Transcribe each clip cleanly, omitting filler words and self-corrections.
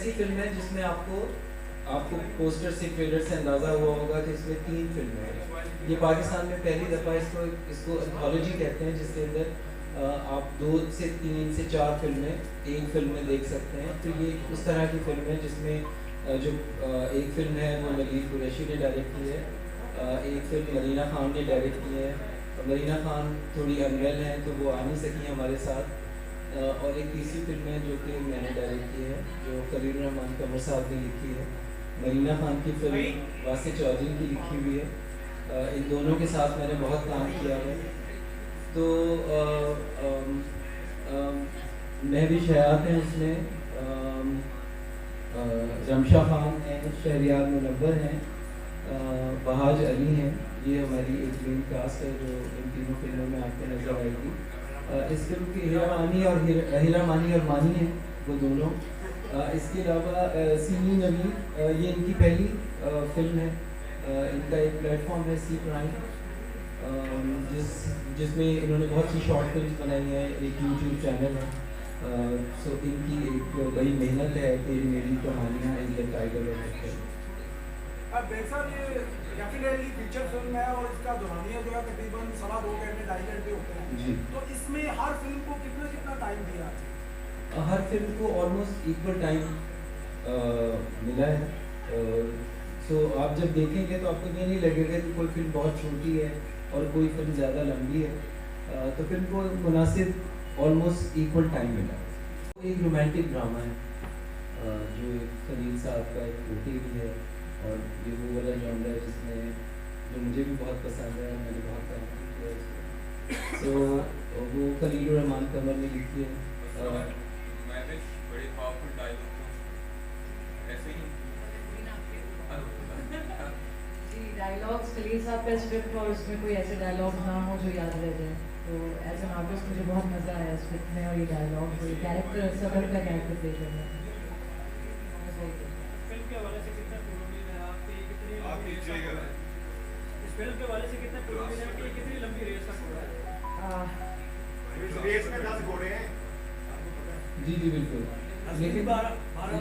ऐसी फिल्म है जिसमें आपको पोस्टर से, ट्रेलर से अंदाज़ा हुआ होगा कि इसमें 3 फिल्में हैं। ये पाकिस्तान में पहली दफ़ा इसको एंथोलॉजी कहते हैं, जिसके अंदर आप 2 से 3 से 4 फिल्में एक फिल्म में देख सकते हैं। तो ये उस तरह की फिल्म है जिसमें एक फिल्म है वो नवीद कुरैशी ने डायरेक्ट की है, एक फिल्म मरीना खान ने डायरेक्ट की है। मरीना खान थोड़ी अनवेल हैं तो वो आ नहीं सकी हमारे साथ, और एक तीसरी फिल्म है जो कि मैंने डायरेक्ट की है, जो खलील रहमान कमर साहब ने लिखी है। मरीना खान की फिल्म वासिफ चौधरी की लिखी हुई है। इन दोनों के साथ मैंने बहुत काम किया है। तो महविश हयात हैं उसमें, रमशा खान हैं, शहरियार मुनव्वर हैं, बहाज अली हैं। ये हमारी एक ड्रीम कास्ट है जो इन तीनों फिल्मों में आपको नजर आएगी। इस फिल्म की हीरा मानी और मानी हैं वो दोनों। इसके अलावा सीनी नबी, ये इनकी पहली फिल्म है। इनका एक प्लेटफॉर्म है सी प्राइम, जिसमें इन्होंने बहुत सी शॉर्ट फिल्म बनाई हैं, एक यूट्यूब चैनल है। सो इनकी एक बड़ी मेहनत है, तेरी मेरी कहानियाँ, इंडियन टाइगर और ये डेफिनेटली फीचर फिल्म है और इसका दौरानिया जो है तकरीबन 2.25 घंटे 2.5 घंटे होते हैं जी। तो इसमें हर फिल्म को कितना टाइम दिया? हर फिल्म को ऑलमोस्ट इक्वल टाइम मिला है। सो आप जब देखेंगे तो आपको ये नहीं लगेगा कि कोई फिल्म बहुत छोटी है और कोई फिल्म ज़्यादा लंबी है। तो फिल्म को मुनासिब ऑलमोस्ट इक्वल टाइम मिला। एक रोमांटिक ड्रामा है जो खलील साहब का एक ओटी भी है, और ये वो वाला जॉनर है जो मुझे भी बहुत पसंद है और मैंने बहुत काम किया है इसमें। तो वो खलील रहमान कमर ने लिखी है। बड़े पावरफुल डायलॉग ऐसे ही जी, डायलॉग्स खलील साहब का स्क्रिप्ट और उसमें कोई ऐसे डायलॉग ना हो जो याद रह जाए। तो एज एन आर्टिस्ट मुझे बहुत मज़ा आया स्क्रिप्ट में, और ये डायलॉग ये कैरेक्टर सदर का कैरेक्टर प्ले करने में। फिल्म के हवाले से कितना पुरानी है आपकी, कितनी इस फिल्म के हवाले से कितना पुरानी है कि कितनी लंबी रेस का घोड़ा है? इस रेस में 10 घोड़े हैं। जी बिल्कुल।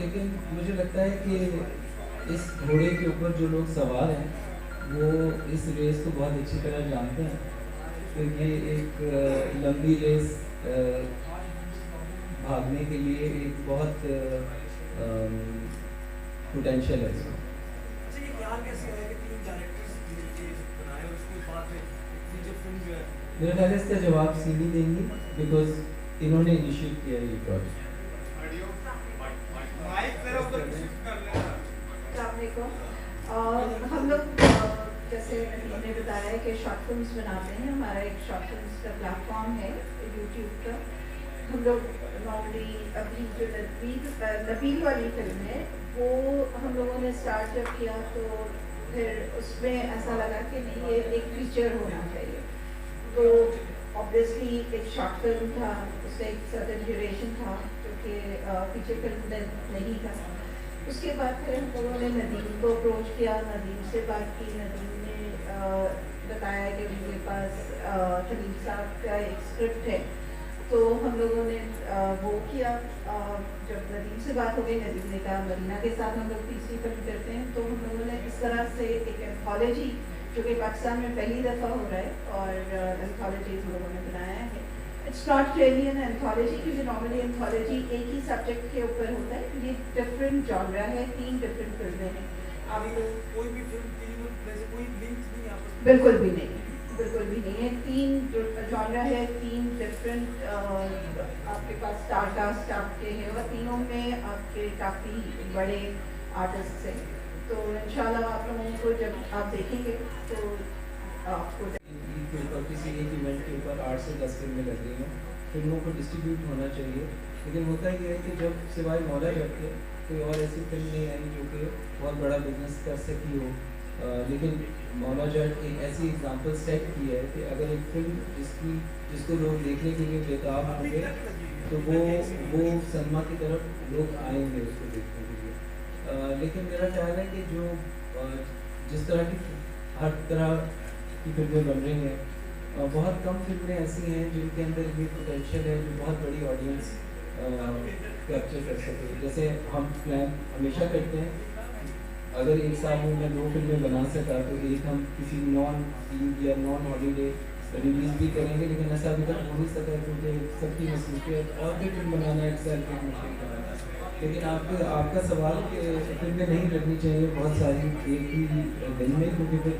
लेकिन मुझे लगता है कि इस घोड़े के ऊपर जो लोग सवार हैं वो इस रेस को बहुत अच्छी तरह जानते हैं, क्योंकि एक लंबी रेस भागने के लिए एक बहुत पोटेंशियल है इसमें। अच्छा, ये प्लान कैसे आया कि 3 डायरेक्टर्स बनाए और उसके बाद में फीचर फिल्म जो है? मेरे ख्याल इसका जवाब सीनी देंगी, बिकॉज इन्होंने इनिशिएट किया ये प्रोजेक्ट। हम लोग जैसे मैंने बताया कि शॉर्ट फिल्म्स बनाते हैं, हमारा एक शॉर्ट फिल्म्स का प्लेटफॉर्म है यूट्यूब का। हम लोग नॉर्मली अभी जो नबील वाली फिल्म है वो हम लोगों ने स्टार्ट जब किया तो फिर उसमें ऐसा लगा कि नहीं, ये एक फीचर होना चाहिए। तो ऑब्वियसली एक शॉर्ट फिल्म था, उसका एक सर्टेन ड्यूरेशन था जो कि फीचर फिल्म नहीं था। उसके बाद फिर हम लोगों ने नदीम को अप्रोच किया, नदीम से बात की। नदीम ने बताया कि उनके पास खलील साहब का एक स्क्रिप्ट है, तो हम लोगों ने वो किया। जब नदीम से बात हो गई, नदीम ने कहा मरीना के साथ हम लोग तीसरी फिल्म करते हैं। तो हम लोगों ने इस तरह से एक एंथोलॉजी जो कि पाकिस्तान में पहली दफ़ा हो रहा है, और एंथोलॉजी हम लोगों ने बनाया है। It's not really an anthology, क्योंकि नॉर्मली एंथोलॉजी एक ही सब्जेक्ट के ऊपर होता है। ये डिफरेंट जॉनरा है, 3 डिफरेंट फिल्में हैं। आपको कोई भी फिल्म 3 में से कोई लिंक नहीं आपस में? बिल्कुल भी नहीं, बिल्कुल भी नहीं है। 3 जॉनरा है, 3 डिफरेंट आपके पास स्टार कास्ट आपके हैं, और तीनों में आपके काफ़ी बड़े आर्टिस्ट हैं। तो इंशाल्लाह आप लोगों को जब आप देखेंगे तो आपको के ऊपर किसी एक इवेंट के ऊपर 8 से 10 फिल्में लग रही हैं। फिल्मों को डिस्ट्रीब्यूट होना चाहिए, लेकिन होता ही है कि जब सिवाय मौला जब के कोई और ऐसी फिल्म नहीं आई जो कि बहुत बड़ा बिजनेस कर सकी हो। लेकिन मौला जट एक ऐसी एग्जांपल सेट की है कि अगर एक फिल्म जिसको लोग देखने के लिए बेताब होंगे तो वो सिनेमा की तरफ लोग आएंगे उसको देखने के लिए। लेकिन मेरा ख्याल है कि जो जिस तरह की हर तरह की फिल्में बन रही हैं, बहुत कम फिल्में ऐसी हैं जिनके अंदर ये पोटेंशियल है जो बहुत बड़ी ऑडियंस कैप्चर कर सके। जैसे हम प्लान हमेशा करते हैं, अगर एक साल में मैं 2 फिल्में बना सका तो एक हम किसी नॉन ईद या नॉन हॉलीडे रिलीज़ भी करेंगे, लेकिन ऐसा अभी तक हो नहीं सका क्योंकि सबकी मसरूफियत और भी फिल्म बनाना एक साल तक मुश्किल का है। लेकिन आपका सवाल कि फिल्में नहीं करनी चाहिए बहुत सारी एक ही दिन में, क्योंकि फिर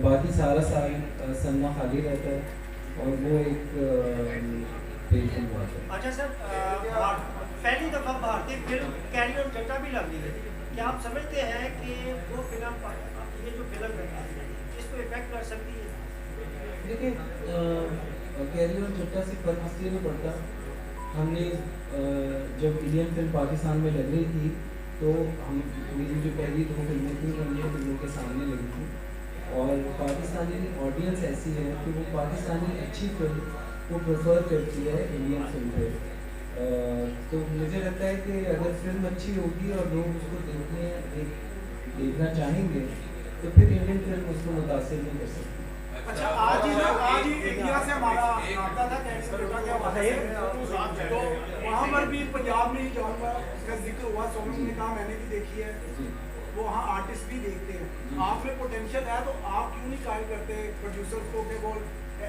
बाकी सारा साल सन्ना खाली रहता है और वो एक पेज फिल्म बात है। अच्छा सर, पहली दफ़ा भारतीय फिल्म कैरी ऑन जट्टा भी लग रही है, क्या आप समझते हैं कि वो फिल्म, ये जो फिल्म है इसको इफेक्ट कर सकती है? देखिए, कैरी ऑन जट्टा से फर्क इसलिए नहीं पड़ता, हमने जब इंडियन फिल्म पाकिस्तान में लग रही थी तो हम मेरी जो पहली 2 फिल्में थी वो इंडियन फिल्मों के सामने लगी थी, और पाकिस्तानी ऑडियंस ऐसी है कि वो पाकिस्तानी अच्छी फिल्म वो प्रेफर करती है इंडियन फिल्म पे। तो मुझे लगता है कि अगर फिल्म अच्छी होगी और लोग उसको देखना चाहेंगे तो फिर इंडियन फिल्म उसको मुतासिर नहीं कर सकती। अच्छा, आज ही इंडिया से हमारा नाता था तो वहाँ पर भी पंजाब में ही जाऊँगा, उसका जिक्र हुआ, सोनम ने कहा मैंने भी देखी है, वो वहाँ आर्टिस्ट भी देखते हैं, आप में पोटेंशियल है तो आप क्यों नहीं ट्राई करते प्रोड्यूसर्स को कि वो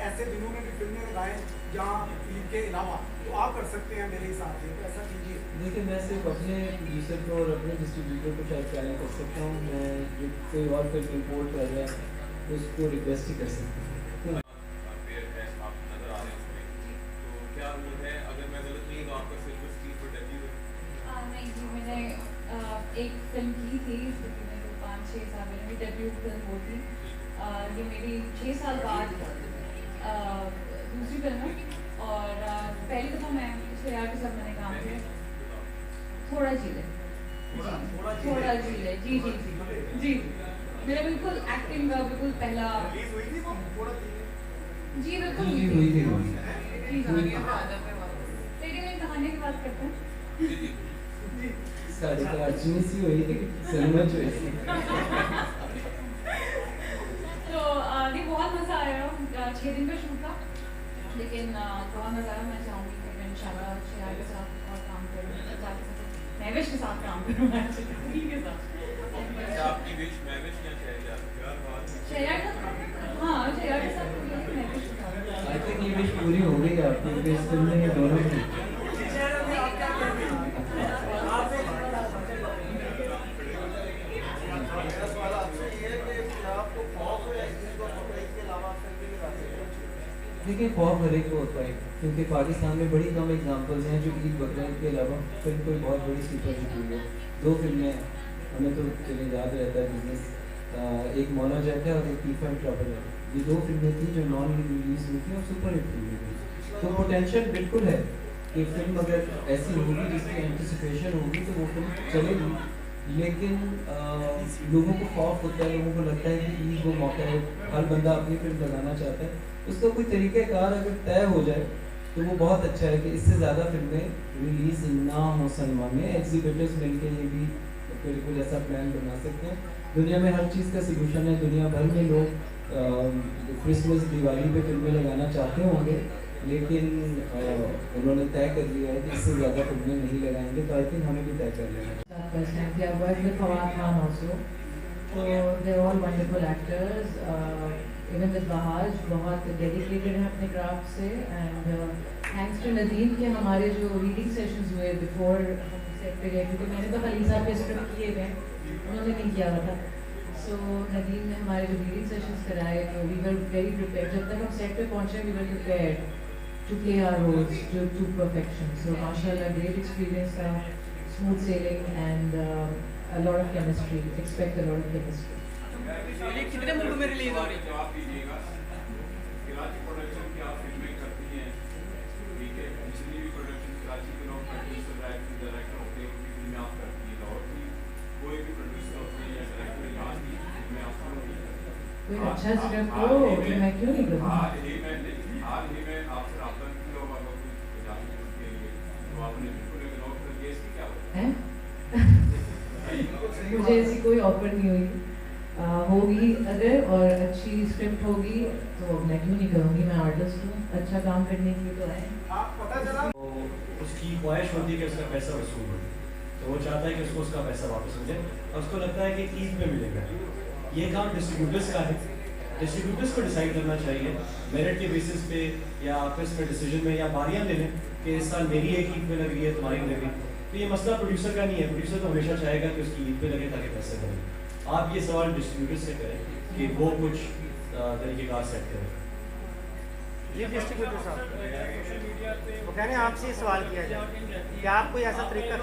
ऐसे दिनों में भी फिल्में लगाएं जहाँ ईद के अलावा, तो आप कर सकते हैं मेरे हिसाब से, तो ऐसा कीजिए। देखिए, मैं सिर्फ अपने प्रोड्यूसर को और अपने डिस्ट्रीब्यूटर को शायद ट्राई कर सकता हूँ, मैं जो कोई और फिल्म इम्पोर्ट कर रहा है उसको रिक्वेस्ट ही कर सकता हूँ। एक फिल्म की थी जिसमें 5-6 साल मेरी डेब्यू फिल्म वो थी, ये मेरी 6 साल बाद दूसरी फिल्म है, और पहली दफ़ा मैं श्रेया के साथ मैंने काम किया। थोड़ा झील है जी जी जी जी, मेरा बिल्कुल एक्टिंग का बिल्कुल पहला जी बिल्कुल लेकिन मैं कहानी की बात करते हैं साढ़े 4 सी हुई लेकिन सलमा जो है तो ये बहुत मज़ा आया, 6 दिन का शूट था, लेकिन बहुत मज़ा आया। मैं चाहूँगी कि मैं इंशाल्लाह श्रेया के साथ और काम करूँ, महविश के साथ काम करूँ, के साथ। आपकी विश महविश क्या श्रेया का, हाँ श्रेया के साथ महविश के साथ। आई थिंक ये विश पूरी हो गई आपकी, इस फिल्म में ये दोनों की। देखिए, खौफ हर एक को होता है, क्योंकि पाकिस्तान में बड़ी कम एग्जांपल्स हैं जो ईद बकरीद के अलावा फिल्म कोई बहुत बड़ी सुपर हिट हुई है। 2 फिल्में हमें तो चलिए याद रहता है बिजनेस, एक मौला जट है और एक टीफा ट्रबल है, ये 2 फिल्में थी जो नॉन रिलीज हुई थी और सुपर हिट हुई थी। तो पोटेंशियल बिल्कुल है कि फिल्म अगर ऐसी होगी जिसकी एंटिसिपेशन होगी तो वो फिल्म चलेगी, लेकिन लोगों को खौफ होता है, लोगों को लगता है कि ईद वो मौका है, हर बंदा अपनी फिल्म लगाना चाहता है, उसका कोई तरीक़ाकार अगर तय हो जाए तो वो बहुत अच्छा है कि इससे ज़्यादा फिल्में रिलीज़ ना हो सिनेमा में। एग्जीबिटर्स मिलकर ये भी बिल्कुल ऐसा प्लान बना सकते हैं। दुनिया में हर चीज़ का सोल्यूशन है, दुनिया भर में लोग क्रिसमस दिवाली पे फिल्में लगाना चाहते होंगे, लेकिन उन्होंने तय कर लिया है कि इससे ज़्यादा फिल्में नहीं लगाएंगे, तो आई थिंक हमें भी तय कर लेना है। So they're all wonderful actors. Even with Bahaj, बहुत dedicated है अपने craft से, and thanks to नदीम के हमारे जो reading sessions हुए before हम set पे गए, क्योंकि मैंने तो खलीसा पे script किए थे, उन्होंने नहीं किया हुआ था। So नदीम ने हमारे जो reading sessions कराए, तो we were very prepared. जब तक हम set पे पहुँचे, we were prepared to play our roles to perfection. So माशाल्लाह great experience था, smooth sailing and a lot of chemistry. Expect a lot of chemistry. ये कितने मुल्कों में रिलीज हो रही है? जवाब दीजिएगा। कराची प्रोडक्शन की आप फिल्में करती हैं, ठीक है, जितनी भी प्रोडक्शन कराची के लोग प्रोड्यूसर डायरेक्टर होते हैं उनकी फिल्में आप करती हैं, लाहौर की कोई भी प्रोड्यूसर होते हैं या डायरेक्टर यहाँ की फिल्में आप क्यों नहीं करते? कोई अच्छा स्क्रिप्ट हो तो मैं क्यों नहीं करूँ? हाल ही में आपसे रब्ता नहीं होगा कोई जाने के लिए, तो आपने बिल्कुल इग्नोर कर दिया, इसकी क्या होगा? मुझे ऐसी कोई ऑफर नहीं हुई, होगी अगर और अच्छी स्क्रिप्ट होगी तो मैं क्यों नहीं करूँगी, मैं आर्टिस्ट हूँ, अच्छा काम करने के लिए तो आए। पता चला तो उसकी ख्वाहिश होती है कि उसका पैसा वसूल हो, तो वो चाहता है कि उसको उसका पैसा वापस मिले और उसको लगता है कि ईद में मिलेगा। ये काम डिस्ट्रीब्यूटर्स का है, डिस्ट्रीब्यूटर्स को डिसाइड करना चाहिए मेरिट के बेसिस पे या आपस में डिसीजन में, या बारियां ले लें कि इस साल मेरी एक ईद में लग रही है, तुम्हारी लग रही है। तो ये मसला प्रोड्यूसर का नहीं है, प्रोड्यूसर तो हमेशा चाहेगा कि उसकी ईद पे लगे ताकि पैसे बने। आप ये सवाल डिस्ट्रीब्यूटर से करें कि वो कुछ तरीक़ेकार सेट करें। ये डिस्ट्रीब्यूटर साहब वो कह रहे हैं आपसे सवाल किया जाए कि आप कोई ऐसा तरीका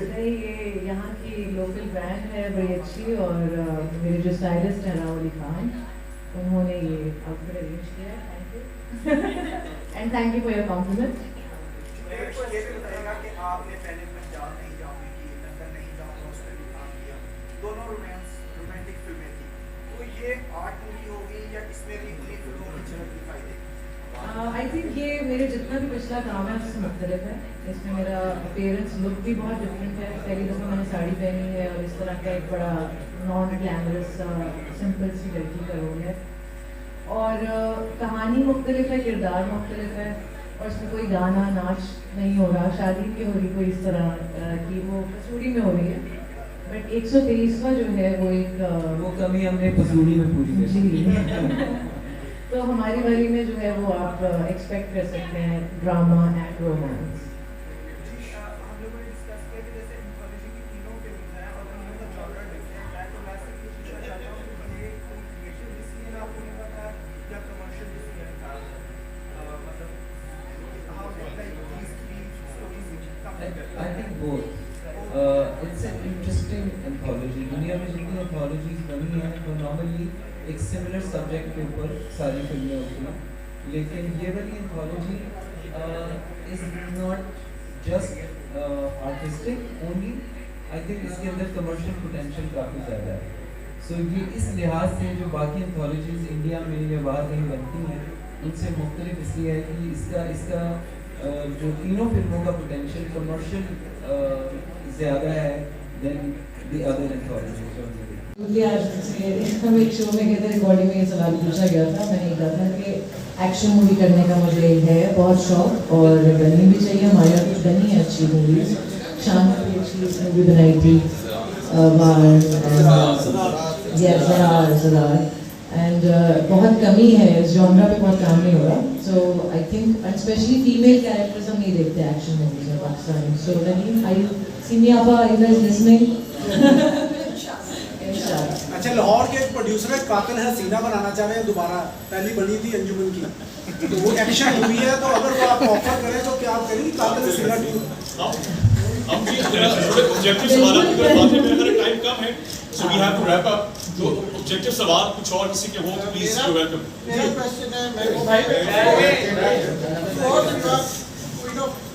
नहीं, ये यहाँ की लोकल ब्रांड है बड़ी अच्छी, और मेरे जो स्टाइलिस्ट हैं राहुल अली खान, उन्होंने ये आउटफिट अरेंज किया है। Thank you and thank you for your compliment. ये भी बताएगा कि आपने पहले पंजाब नहीं जाऊंगी की, लंदन नहीं जाऊंगा, उस पर भी काम किया, दोनों रोमांटिक फिल्में थी, तो ये आर्ट मूवी होगी या इसमें भी उन्हीं फिल्मों की झलक दिखाई देगी? आई थिंक ये मेरे जितना भी पिछला काम है उससे मुख्तलिफ है। इसमें मेरा अपीयरेंस लुक भी बहुत डिफरेंट है। पहली दफ़ा मैंने साड़ी पहनी है और इस तरह का एक बड़ा नॉन ग्लैमरस सिंपल सी लड़की का रोल है, और कहानी मुख्तलिफ है, किरदार मुख्तलिफ है, और इसमें कोई गाना नाच नहीं हो रहा, शादी नहीं हो रही कोई इस तरह की, वो कसूरी में हो रही है। बट 123वां जो है वो एक वो कमी हमने कसूरी में पूरी जी तो हमारी बारी में जो है वो आप एक्सपेक्ट कर सकते हैं ड्रामा एंड रोमांस। हम लोगों ने डिस्कस किया कि जैसे एंथोलॉजी की तीनों फिल्म है और तीनों का जॉनर डिफरेंट है, तो मैं सिर्फ ये पूछना चाहता हूँ कि ये कोई क्रिएटिव डिसीजन आपको लगा था या कमर्शियल डिसीजन था? मतलब how like these three stories come together? I think both. It's an interesting anthology. दुनिया में जितनी एंथोलॉजीज बनी हैं वो नॉर्मली एक सिमिलर सब्जेक्ट के ऊपर सारी फिल्में होती हैं, लेकिन ये वाली anthology is not just artistic only. I think इसके अंदर कमर्शियल पोटेंशियल काफ़ी ज़्यादा है। सो ये इस लिहाज से जो बाकी एंथोलॉजीज इंडिया में या बाहर कहीं बनती हैं उनसे मुख्तलिफ इसलिए है कि इसका जो तीनों फिल्मों का पोटेंशियल कमर्शियल ज़्यादा है देन द अदर एंथोलॉजीज। हम एक शो में गए थे, रिकॉर्डिंग में ये सवाल पूछा गया था, मैंने कहा था कि एक्शन मूवी करने का मुझे है बहुत शौक, और बनी भी चाहिए, हमारे यहाँ कुछ बनी है अच्छी मूवीज। शान की अच्छी मूवी बनाई थी एंड बहुत कमी है इस जॉनरा पे, बहुत काम नहीं हो रहा। So I think specially female characters हम नहीं देखते एक्शन मूवीज में पाकिस्तान। सो नदीम, आई सी मी आपा, आई गाइस लिसनिंग? अच्छा, लाहौर के एक प्रोड्यूसर है कातिल हसीना बनाना चाह रहे हैं दोबारा, पहली बनी थी अंजुमन की, तो वो एक्शन मूवी है, तो अगर वो आप ऑफर करें तो क्या आप करेंगे कातिल हसीना 2? हम भी थोड़े ऑब्जेक्टिव सवाल की तरफ आते हैं, मेरा टाइम कम है, so we have to wrap up. तो ऑब्जेक्टिव सवाल कुछ और किसी के हो तो प्लीज यू वेलकम। मेरा क्वेश्चन है, मैं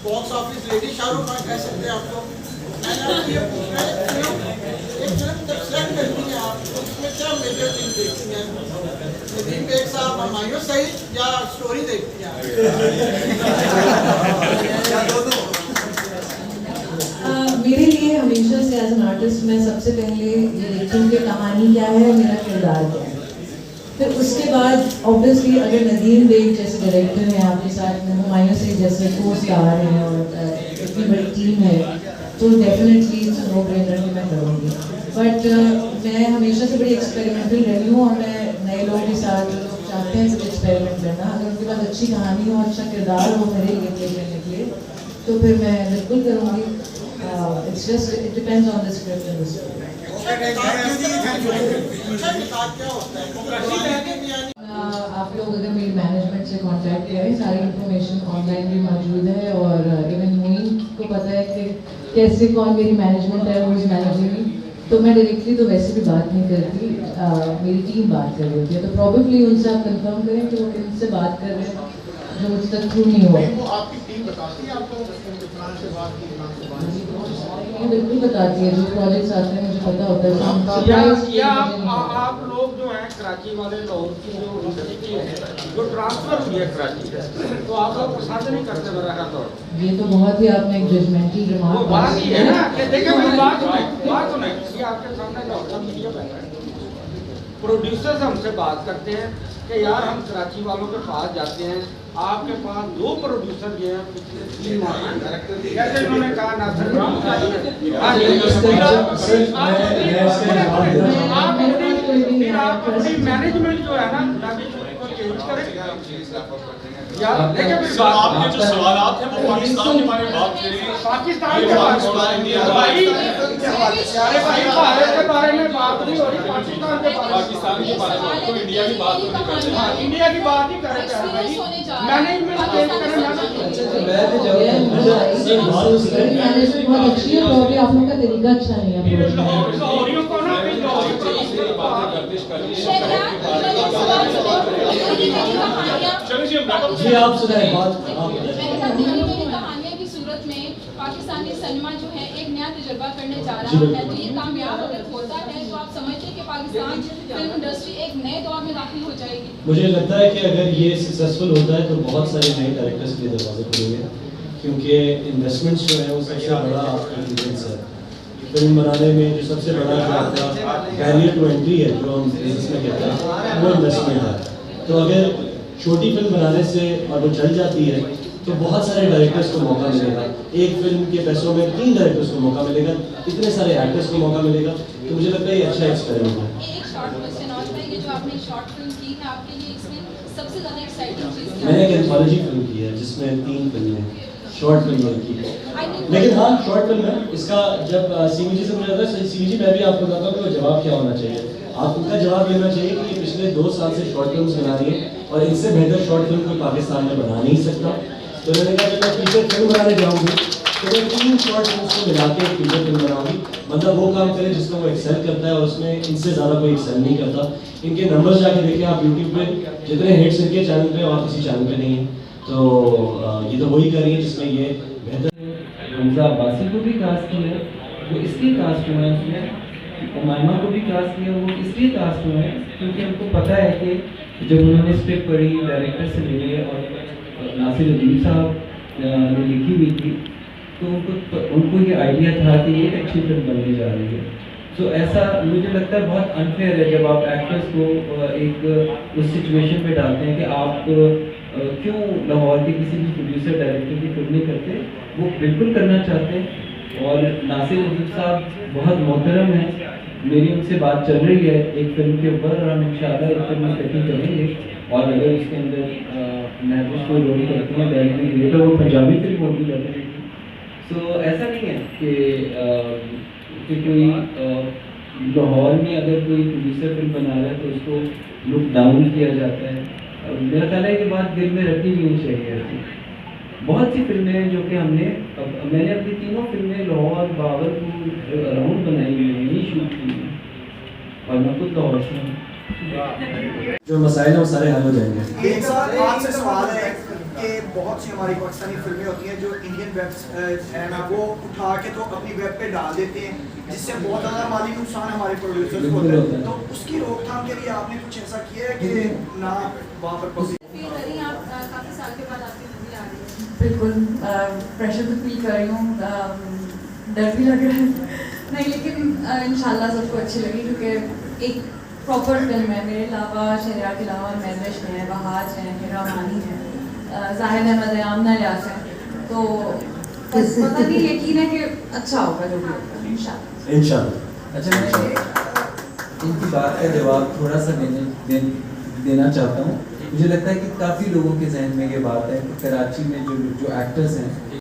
box office lady Shahrukh Khan कह सकते हैं आपको, मैंने आपको ये पूछना है, एक फिल्म जब सेलेक्ट करती हैं आप, तो उसमें क्या मेजर थिंग देखती हैं? नदीम बेग साहब, हमायूं सईद या स्टोरी देखती हैं? मेरे लिए हमेशा से एज एन आर्टिस्ट मैं सबसे पहले ये देखती हूँ कि कहानी क्या है, मेरा किरदार क्या है। फिर उसके बाद ऑब्वियसली अगर नदीम बेग जैसे डायरेक्टर हैं आपके साथ, हमायूं सईद जैसे को स्टार हैं और इतनी बड़ी टीम है, तो डेफिनेटली नो ब्रेनर कि मैं करूँगी। बट मैं हमेशा से बड़ी एक्सपेरिमेंटल रही हूँ, और मैं नए लोगों के साथ जो लोग चाहते हैं कुछ एक्सपेरिमेंट करना, अगर उनके पास अच्छी कहानी हो, अच्छा किरदार हो मेरे लिए प्ले करने के लिए, तो फिर मैं बिल्कुल करूँगी। It's just it depends on the script and the story. आप लोग अगर मेरी मैनेजमेंट से कांटेक्ट करें, सारी इंफॉर्मेशन ऑनलाइन भी मौजूद है, और इवन मोइन को पता है कि कैसे कौन मेरी मैनेजमेंट है, वो इज मैनेजिंग मी, तो मैं डायरेक्टली तो वैसे भी बात नहीं करती, मेरी टीम बात कर रही होती है, तो प्रॉब्लली उनसे आप कंफर्म करें कि वो किनसे बात कर रहे हैं, जो मुझ तक थ्रू नहीं हुआ। आपकी टीम बताती है आपको से बात की, ये बिल्कुल बताती है, जो प्रोजेक्ट्स आते हैं मुझे पता होता है। या आप लोग जो हैं कराची वाले लोग की जो इंडस्ट्री है जो ट्रांसफर हुई है कराची, तो आप लोग पसंद नहीं करते मेरा ख्याल तो? ये तो बहुत ही आपने एक जजमेंटल रिमार्क बात ही है ना कि देखिए बात तो नहीं आपके सामने मीडिया में है। प्रोड्यूसर्स हमसे बात करते हैं कि यार हम कराची वालों के पास जाते हैं, आपके पास 2 प्रोड्यूसर जो हैं पिछले 3 माह में, जैसे उन्होंने कहा नासिर आप अपनी मैनेजमेंट जो है ना को चेंज करें। देखिए सर, आपके जो सवालात हैं वो पाकिस्तान के बारे में बात करें, पाकिस्तान के बारे भारत के बारे में बात नहीं हो रही, पाकिस्तान के बारे में तो इंडिया की बात नहीं कर रहे हैं। इंडिया की बात ही कर रहे हैं भाई, मैनेजमेंट चेंज करें। मैनेजमेंट बहुत अच्छी है, तो अभी आप लोगों का तरीका अच्छा नहीं है। लाहौरियों को ना जी आप सुनाए बात। कहानियां की सूरत में पाकिस्तानी सिनेमा जो है एक नया तजुर्बा करने जा रहा है, तो ये कामयाब अगर होता है तो आप समझते हैं कि पाकिस्तान फिल्म इंडस्ट्री एक नए दौर में दाखिल हो जाएगी? मुझे लगता है कि अगर ये सक्सेसफुल होता है तो बहुत सारे नए डायरेक्टर्स के दरवाजे खुलेंगे, क्योंकि इन्वेस्टमेंट्स जो है वो सबसे बड़ा आपका इंफ्लुएंस है फिल्म बनाने में। जो सबसे बड़ा जो आपका बैरियर टू एंट्री है, जो हम बिजनेस में कहते हैं, वो इन्वेस्टमेंट है। तो अगर छोटी फिल्म बनाने से और वो चल जाती है तो बहुत सारे डायरेक्टर्स को मौका मिलेगा। एक फिल्म के पैसों में 3 डायरेक्टर्स को मौका मिलेगा, इतने सारे एक्टर्स को मौका मिलेगा। तो मुझे लगता है ये अच्छा एक्सपेरिमेंट है। एक शॉर्ट क्वेश्चन और था, ये जो आपने शॉर्ट फिल्म की है, आपके लिए इसमें सबसे ज़्यादा एक्साइटिंग चीज़ क्या है? मैंने एक एंथोलॉजी फिल्म की है जिसमें 3 फिल्में शॉर्ट फिल्म की है, लेकिन हाँ शॉर्ट फिल्म है। इसका जब सीवीजी से मुझे लगता है, सीवीजी मैं भी आपको बताता हूँ कि वो जवाब क्या होना चाहिए। आप उनका जवाब देना चाहिए कि पिछले 2 साल से शॉर्ट फिल्म बना रही है और इनसे बेहतर शॉर्ट फिल्म कोई पाकिस्तान में बना नहीं सकता। तो उन्होंने कहा जब मैं फीचर फिल्म बनाने जाऊँगी तो मैं 3 शॉर्ट फिल्म को मिला के एक फीचर फिल्म बनाऊँगी। मतलब वो काम करे जिसमें वो एक्सेल करता है और उसमें इनसे ज़्यादा कोई एक्सेल नहीं करता। इनके नंबर्स जाके देखें आप यूट्यूब पे, जितने हिट्स इनके चैनल पे और किसी चैनल पे नहीं है। तो ये तो वही कर रही है जिसमें ये बेहतर। हमजा अब्बासी को भी कास्ट किया है, वो इसलिए कास्ट हुआ है उसमें, उमायमा को भी कास्ट किया, वो इसलिए कास्ट हुआ है क्योंकि हमको पता है कि जब उन्होंने स्क्रिप्ट पढ़ी, डायरेक्टर से मिले और नासिर नदीम साहब ने लिखी हुई थी, तो उनको ये आइडिया था कि ये एक अच्छी फिल्म बनने जा रही है। तो ऐसा मुझे लगता है बहुत अनफेयर है जब आप एक्टर्स को एक उस सिचुएशन में डालते हैं कि आप क्यों लाहौर के किसी भी प्रोड्यूसर डायरेक्टर की फिल्म नहीं करते। वो बिल्कुल करना चाहते हैं और नासिर नदीम साहब बहुत मोहतरम हैं। मेरी उनसे बात चल रही है एक फिल्म के ऊपर और हम इंशाल्लाह एक फिल्म में सेटिंग करेंगे। और अगर उसके अंदर महबूब को रोल करती हैं डायरेक्टर के लिए तो वो पंजाबी फिल्म होगी डेफिनेटली। सो ऐसा नहीं है कि कोई लाहौर में अगर कोई प्रोड्यूसर फिल्म बना रहा है तो उसको लुक डाउन किया जाता है। मेरा ख्याल है कि बात दिल में रखनी भी नहीं चाहिए ऐसी। बहुत सी फिल्में हैं जो कि मैंने अपनी 3 फिल्में लाहौर, बावरपुर अराउंड बनाई हुई हैं, यही शूट की हैं और मैं खुद लाहौर से हूँ। जो मसाइल हैं वो सारे हल हो जाएंगे। एक आपसे सवाल है कि बहुत सी हमारी पाकिस्तानी फिल्में होती हैं जो इंडियन वेब है ना, वो उठा के तो अपनी वेब पे डाल देते हैं जिससे बहुत ज़्यादा माली नुकसान हमारे प्रोड्यूसर्स को होता है। तो उसकी रोकथाम के लिए आपने कुछ ऐसा किया है कि ना वहाँ पर काफ़ी साल के बाद आपकी मूवी आ रही है? बिल्कुल प्रेशर तो फील कर रही हूँ, डर भी लग रहा है नहीं, लेकिन इंशाल्लाह सबको अच्छी लगी क्योंकि एक प्रॉपर फिल्म है। मेरे अलावा शहरियार के अलावा महवेश हैं, बहाज हैं, हिरा मानी हैं, जाहिद अहमद है, आमना लियास है। तो पता नहीं, यकीन है कि अच्छा होगा जो भी होगा इंशाल्लाह। अच्छा, मैं इनकी बात का जवाब थोड़ा सा देना चाहता हूँ। मुझे लगता है कि काफ़ी लोगों के जहन में ये बात है कि कराची में जो एक्टर्स हैं